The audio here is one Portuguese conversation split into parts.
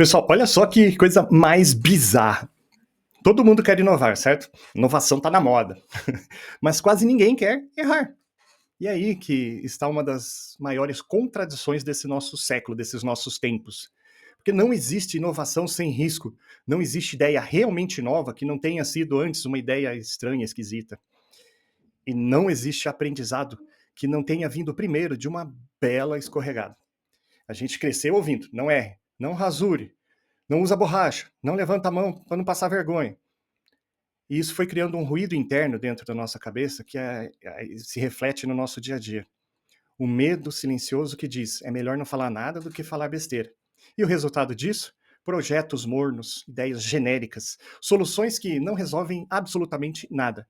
Pessoal, olha só que coisa mais bizarra. Todo mundo quer inovar, certo? Inovação está na moda. Mas quase ninguém quer errar. E aí que está uma das maiores contradições desse nosso século, desses nossos tempos. Porque não existe inovação sem risco. Não existe ideia realmente nova que não tenha sido antes uma ideia estranha, esquisita. E não existe aprendizado que não tenha vindo primeiro de uma bela escorregada. A gente cresceu ouvindo, não erre, não rasure, não usa borracha, não levanta a mão para não passar vergonha. E isso foi criando um ruído interno dentro da nossa cabeça que se reflete no nosso dia a dia. O medo silencioso que diz, é melhor não falar nada do que falar besteira. E o resultado disso? Projetos mornos, ideias genéricas, soluções que não resolvem absolutamente nada,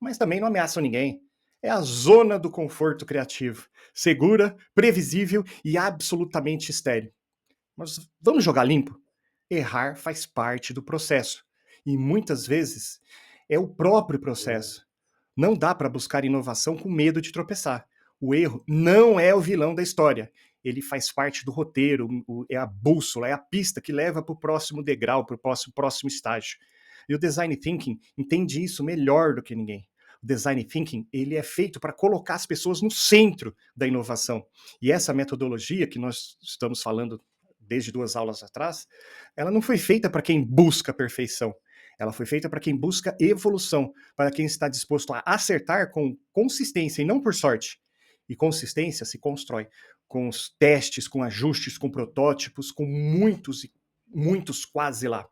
mas também não ameaçam ninguém. É a zona do conforto criativo, segura, previsível e absolutamente estéril. Mas vamos jogar limpo? Errar faz parte do processo. E muitas vezes é o próprio processo. Não dá para buscar inovação com medo de tropeçar. O erro não é o vilão da história. Ele faz parte do roteiro, é a bússola, é a pista que leva para o próximo degrau, para o próximo estágio. E o design thinking entende isso melhor do que ninguém. O design thinking ele é feito para colocar as pessoas no centro da inovação. E essa metodologia que nós estamos falando desde 2 aulas atrás, ela não foi feita para quem busca perfeição. Ela foi feita para quem busca evolução, para quem está disposto a acertar com consistência e não por sorte. E consistência se constrói com os testes, com ajustes, com protótipos, com muitos quase lá.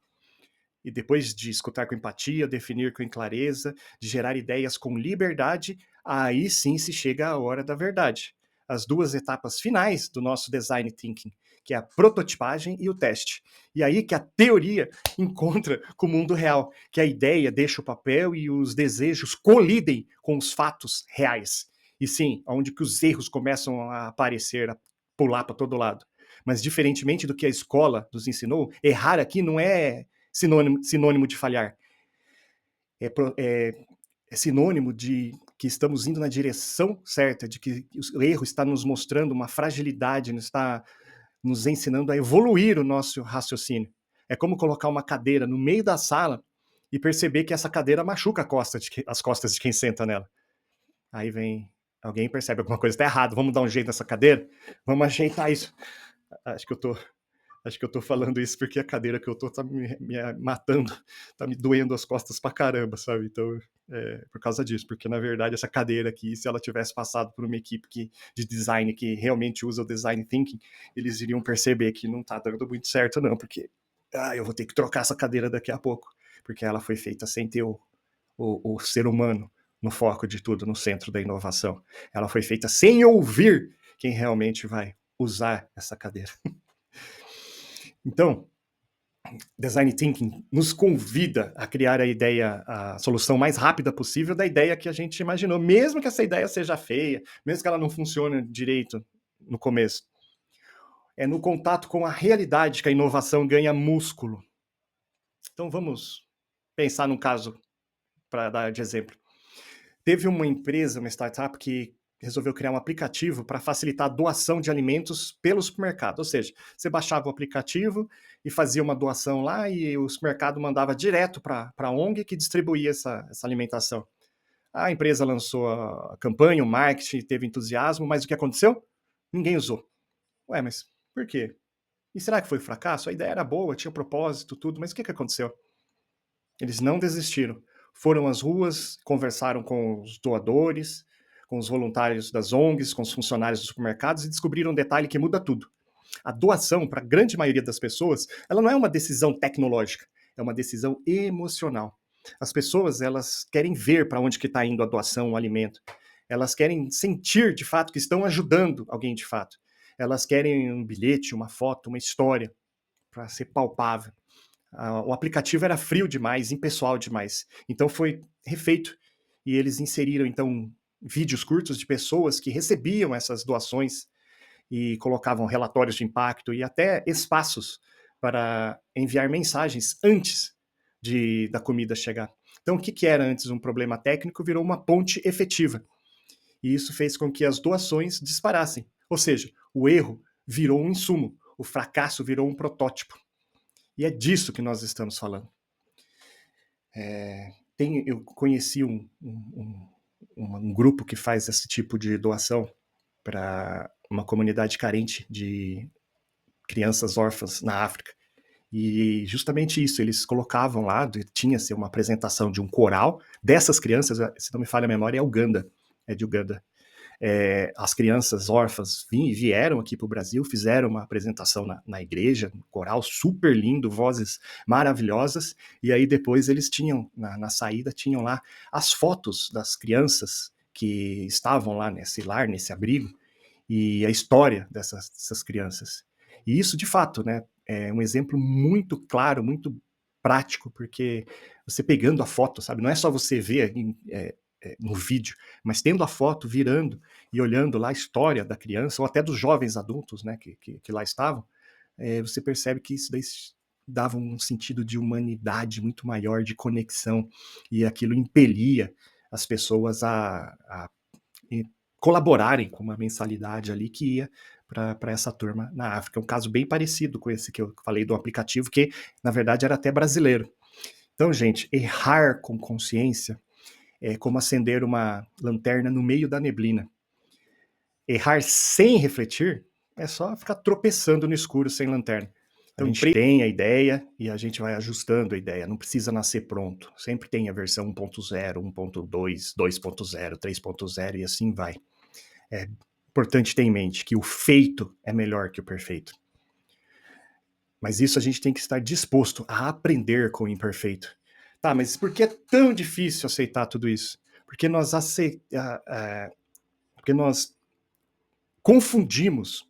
E depois de escutar com empatia, definir com clareza, de gerar ideias com liberdade, aí sim se chega à hora da verdade. As duas etapas finais do nosso design thinking, que é a prototipagem e o teste. E aí que a teoria encontra com o mundo real, que a ideia deixa o papel e os desejos colidem com os fatos reais. E sim, onde que os erros começam a aparecer, a pular para todo lado. Mas diferentemente do que a escola nos ensinou, errar aqui não é sinônimo de falhar. É sinônimo de que estamos indo na direção certa, de que o erro está nos mostrando uma fragilidade, está nos ensinando a evoluir o nosso raciocínio. É como colocar uma cadeira no meio da sala e perceber que essa cadeira machuca as costas de quem senta nela. Aí vem alguém e percebe alguma coisa está errado, vamos dar um jeito nessa cadeira? Vamos ajeitar isso. Acho que eu tô falando isso porque a cadeira que eu tô tá me matando, tá me doendo as costas pra caramba, sabe? Então, por causa disso, porque na verdade essa cadeira aqui, se ela tivesse passado por uma equipe de design que realmente usa o design thinking, eles iriam perceber que não tá dando muito certo não, porque eu vou ter que trocar essa cadeira daqui a pouco, porque ela foi feita sem ter o ser humano no foco de tudo, no centro da inovação. Ela foi feita sem ouvir quem realmente vai usar essa cadeira. Então, design thinking nos convida a criar a ideia, a solução mais rápida possível da ideia que a gente imaginou, mesmo que essa ideia seja feia, mesmo que ela não funcione direito no começo. É no contato com a realidade que a inovação ganha músculo. Então vamos pensar num caso para dar de exemplo. Teve uma empresa, uma startup, que resolveu criar um aplicativo para facilitar a doação de alimentos pelo supermercado. Ou seja, você baixava o aplicativo e fazia uma doação lá e o supermercado mandava direto para a ONG que distribuía essa alimentação. A empresa lançou a campanha, o marketing, teve entusiasmo, mas o que aconteceu? Ninguém usou. Ué, mas por quê? E será que foi fracasso? A ideia era boa, tinha propósito, tudo, mas o que aconteceu? Eles não desistiram. Foram às ruas, conversaram com os doadores, com os voluntários das ONGs, com os funcionários dos supermercados e descobriram um detalhe que muda tudo. A doação, para a grande maioria das pessoas, ela não é uma decisão tecnológica, é uma decisão emocional. As pessoas, elas querem ver para onde que está indo a doação, o alimento. Elas querem sentir, de fato, que estão ajudando alguém de fato. Elas querem um bilhete, uma foto, uma história, para ser palpável. O aplicativo era frio demais, impessoal demais. Então foi refeito e eles inseriram então vídeos curtos de pessoas que recebiam essas doações e colocavam relatórios de impacto e até espaços para enviar mensagens antes da comida chegar. Então, o que era antes um problema técnico virou uma ponte efetiva. E isso fez com que as doações disparassem. Ou seja, o erro virou um insumo, o fracasso virou um protótipo. E é disso que nós estamos falando. Eu conheci um grupo que faz esse tipo de doação para uma comunidade carente de crianças órfãs na África. E justamente isso, eles colocavam lá, tinha-se uma apresentação de um coral dessas crianças, se não me falha a memória, é de Uganda. As crianças órfãs vieram aqui para o Brasil, fizeram uma apresentação na igreja, um coral super lindo, vozes maravilhosas, e aí depois eles tinham, na saída, tinham lá as fotos das crianças que estavam lá nesse lar, nesse abrigo, e a história dessas crianças. E isso, de fato, né, é um exemplo muito claro, muito prático, porque você pegando a foto, sabe, não é só você ver no vídeo, mas tendo a foto, virando e olhando lá a história da criança, ou até dos jovens adultos, né, que lá estavam, você percebe que isso daí dava um sentido de humanidade muito maior, de conexão, e aquilo impelia as pessoas a colaborarem com uma mensalidade ali que ia para essa turma na África. É um caso bem parecido com esse que eu falei do aplicativo, que na verdade era até brasileiro. Então, gente, errar com consciência é como acender uma lanterna no meio da neblina. Errar sem refletir é só ficar tropeçando no escuro sem lanterna. Então, a gente tem a ideia e a gente vai ajustando a ideia. Não precisa nascer pronto. Sempre tem a versão 1.0, 1.2, 2.0, 3.0 e assim vai. É importante ter em mente que o feito é melhor que o perfeito. Mas isso a gente tem que estar disposto a aprender com o imperfeito. Tá, mas por que é tão difícil aceitar tudo isso? Porque nós confundimos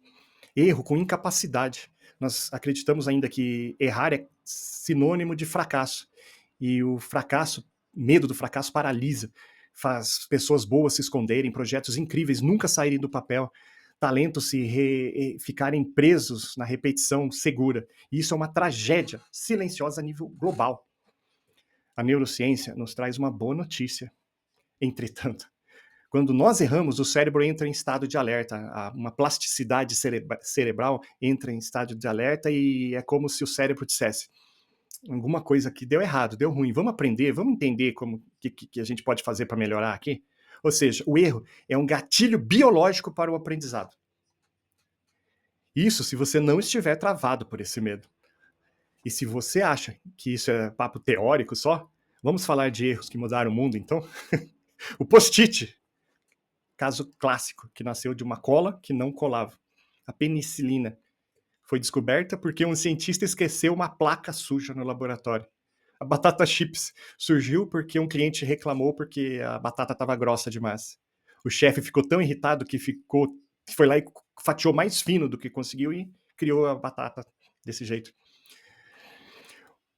erro com incapacidade. Nós acreditamos ainda que errar é sinônimo de fracasso. E o fracasso, medo do fracasso paralisa, faz pessoas boas se esconderem, projetos incríveis nunca saírem do papel, talentos ficarem presos na repetição segura. E isso é uma tragédia silenciosa a nível global. A neurociência nos traz uma boa notícia. Entretanto, quando nós erramos, o cérebro entra em estado de alerta, uma plasticidade cerebral entra em estado de alerta e é como se o cérebro dissesse: alguma coisa aqui deu errado, deu ruim, vamos aprender, vamos entender como que a gente pode fazer para melhorar aqui? Ou seja, o erro é um gatilho biológico para o aprendizado. Isso se você não estiver travado por esse medo. E se você acha que isso é papo teórico só, vamos falar de erros que mudaram o mundo, então? O post-it, caso clássico, que nasceu de uma cola que não colava. A penicilina foi descoberta porque um cientista esqueceu uma placa suja no laboratório. A batata chips surgiu porque um cliente reclamou porque a batata estava grossa demais. O chefe ficou tão irritado que foi lá e fatiou mais fino do que conseguiu e criou a batata desse jeito.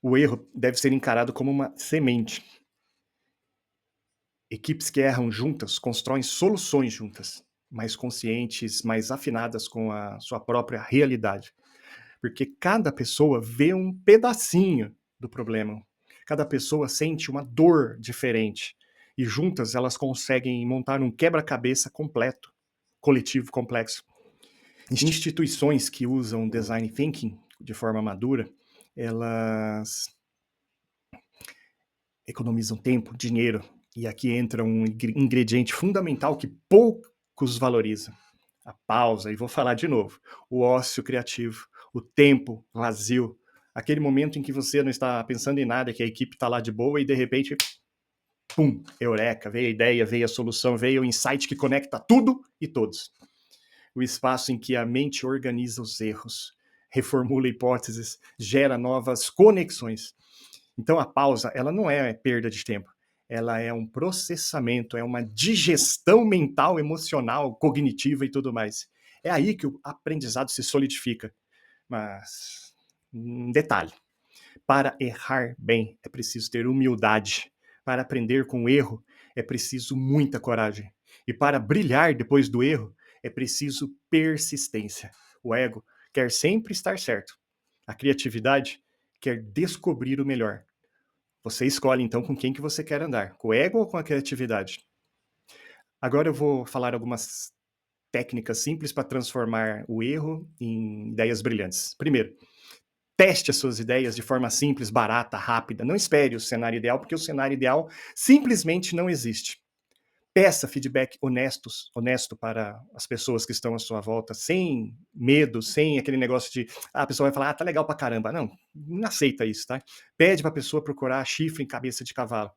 O erro deve ser encarado como uma semente. Equipes que erram juntas constroem soluções juntas, mais conscientes, mais afinadas com a sua própria realidade. Porque cada pessoa vê um pedacinho do problema. Cada pessoa sente uma dor diferente. E juntas elas conseguem montar um quebra-cabeça completo, coletivo complexo. Instituições que usam design thinking de forma madura, elas economizam tempo, dinheiro, e aqui entra um ingrediente fundamental que poucos valorizam: a pausa. E vou falar de novo: o ócio criativo, o tempo vazio, aquele momento em que você não está pensando em nada, que a equipe está lá de boa e de repente, pum, eureka, veio a ideia, veio a solução, veio o insight que conecta tudo e todos. O espaço em que a mente organiza os erros, reformula hipóteses, gera novas conexões. Então a pausa, ela não é perda de tempo, ela é um processamento, é uma digestão mental, emocional, cognitiva e tudo mais. É aí que o aprendizado se solidifica. Mas um detalhe: para errar bem é preciso ter humildade. Para aprender com o erro é preciso muita coragem. E para brilhar depois do erro é preciso persistência. O ego quer sempre estar certo. A criatividade quer descobrir o melhor. Você escolhe então com quem que você quer andar, com o ego ou com a criatividade. Agora eu vou falar algumas técnicas simples para transformar o erro em ideias brilhantes. Primeiro, Teste as suas ideias de forma simples, barata, rápida. Não espere o cenário ideal, porque o cenário ideal simplesmente não existe. Peça feedback honesto para as pessoas que estão à sua volta, sem medo, sem aquele negócio de a pessoa vai falar, tá legal pra caramba. Não aceita isso, tá? Pede pra pessoa procurar chifre em cabeça de cavalo.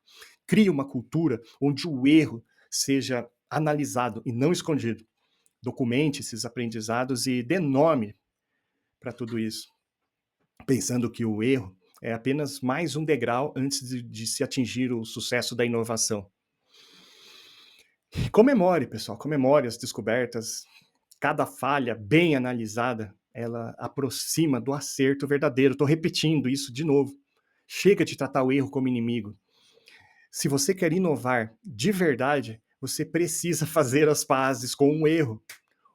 Cria uma cultura onde o erro seja analisado e não escondido. Documente esses aprendizados e dê nome para tudo isso, pensando que o erro é apenas mais um degrau antes de se atingir o sucesso da inovação. Comemore, pessoal, comemore as descobertas. Cada falha bem analisada, ela aproxima do acerto verdadeiro. Estou repetindo isso de novo. Chega de tratar o erro como inimigo. Se você quer inovar de verdade, você precisa fazer as pazes com o erro.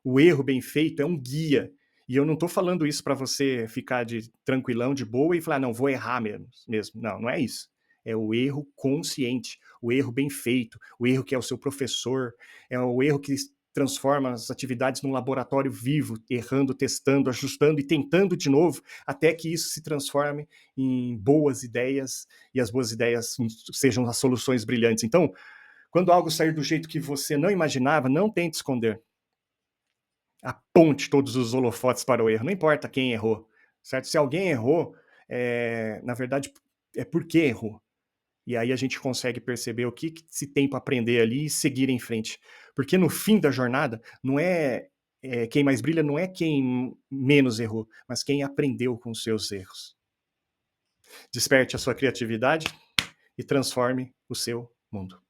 O erro bem feito é um guia. E eu não estou falando isso para você ficar de tranquilão, de boa e falar, não, vou errar mesmo. Não, não é isso. É o erro consciente, o erro bem feito, o erro que é o seu professor, é o erro que transforma as atividades num laboratório vivo, errando, testando, ajustando e tentando de novo, até que isso se transforme em boas ideias e as boas ideias sejam as soluções brilhantes. Então, quando algo sair do jeito que você não imaginava, não tente esconder. Aponte todos os holofotes para o erro, não importa quem errou, certo? Se alguém errou, na verdade, é porque errou. E aí a gente consegue perceber o que se tem para aprender ali e seguir em frente. Porque no fim da jornada, não quem mais brilha não é quem menos errou, mas quem aprendeu com os seus erros. Desperte a sua criatividade e transforme o seu mundo.